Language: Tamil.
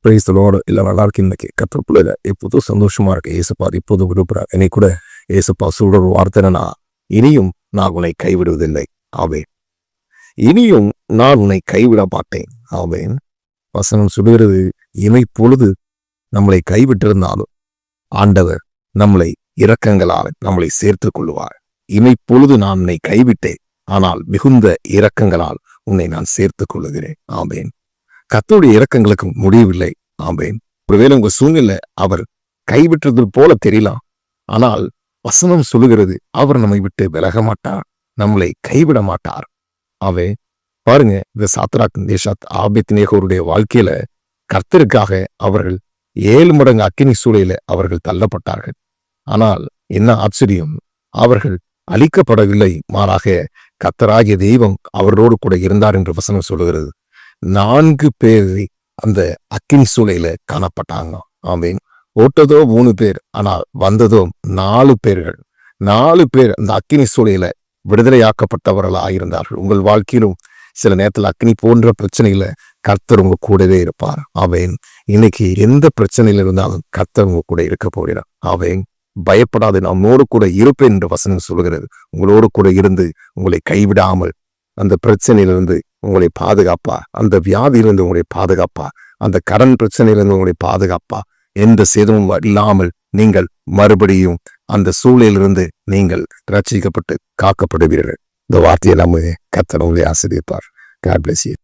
Praise the Lord. எல்லாம் நல்லா இருக்கு. இன்னைக்கு கர்த்தருக்குள்ள எப்போதும் சந்தோஷமா இருக்கு. ஏசப்பா இப்போதும் விரும்புறார். என்னை கூட ஏசப்பா சொல்ற ஒரு வார்த்தை என்னன்னா, இனியும் நான் உன்னை கைவிடுவதில்லை. ஆமென். இனியும் நான் உன்னை கைவிட மாட்டேன். ஆமென். வசனம் சொல்லுகிறது, இமை பொழுது நம்மளை கைவிட்டிருந்தாலும் ஆண்டவர் நம்மளை இரக்கங்களால் நம்மளை சேர்த்துக் கொள்ளுவார். இமை பொழுது நான் உன்னை கைவிட்டேன், ஆனால் மிகுந்த இரக்கங்களால் உன்னை நான் சேர்த்துக் கொள்ளுகிறேன். ஆமென். கர்த்தருடைய இரக்கங்களுக்கு முடியவில்லை. ஆமென். ஒருவேளை உங்க சூழ்நிலை அவர் கைவிட்டது போல தெரியலாம், ஆனால் வசனம் சொல்லுகிறது அவர் நம்மை விட்டு விலக மாட்டார், நம்மளை கைவிட மாட்டார். ஆவே பாருங்க, இந்த சாத்ராக் மேஷாக் ஆபேத்நேகோருடைய வாழ்க்கையில கர்த்தருக்காக அவர்கள் 7 மடங்கு அக்கினி சூளையில அவர்கள் தள்ளப்பட்டார்கள். ஆனால் என்ன ஆச்சரியம், அவர்கள் அழிக்கப்படவில்லை, மாறாக கர்த்தராகிய தெய்வம் அவரோடு கூட இருந்தார் என்று வசனம் சொல்லுகிறது. 4 பேர் அந்த அக்கினி சூளையில காணப்பட்டாங்க. ஆமீன். ஓட்டதோ 3 பேர், ஆனால் வந்ததோ 4 பேர்கள். 4 பேர் அந்த அக்கினி சூளையில விடுதலையாக்கப்பட்டவர்களாக இருந்தார்கள். உங்கள் வாழ்க்கையிலும் சில நேரத்தில் அக்னி போன்ற பிரச்சனையில கர்த்தர் உங்க கூடவே இருப்பார். ஆமென். இன்னைக்கு எந்த பிரச்சனையில இருந்தாலும் கர்த்தர் உங்க கூட இருக்க போகிறார். ஆமென். பயப்படாது, நம்மோடு கூட இருப்பேன் என்று வசனம் சொல்கிறது. உங்களோடு கூட இருந்து உங்களை கைவிடாமல் அந்த பிரச்சனையிலிருந்து உங்களை பாதுகாப்பா, அந்த வியாதியிலிருந்து உங்களை பாதுகாப்பா, அந்த கடன் பிரச்சனையிலிருந்து உங்களை பாதுகாப்பா, எந்த சேதமும் இல்லாமல் நீங்கள் மறுபடியும் அந்த சூழலிலிருந்து நீங்கள் ரட்சிக்கப்பட்டு காக்கப்படுவீர்கள். இந்த வார்த்தையை நம்ம கர்த்தர் உங்களை ஆசீர்வதிப்பார். God bless you.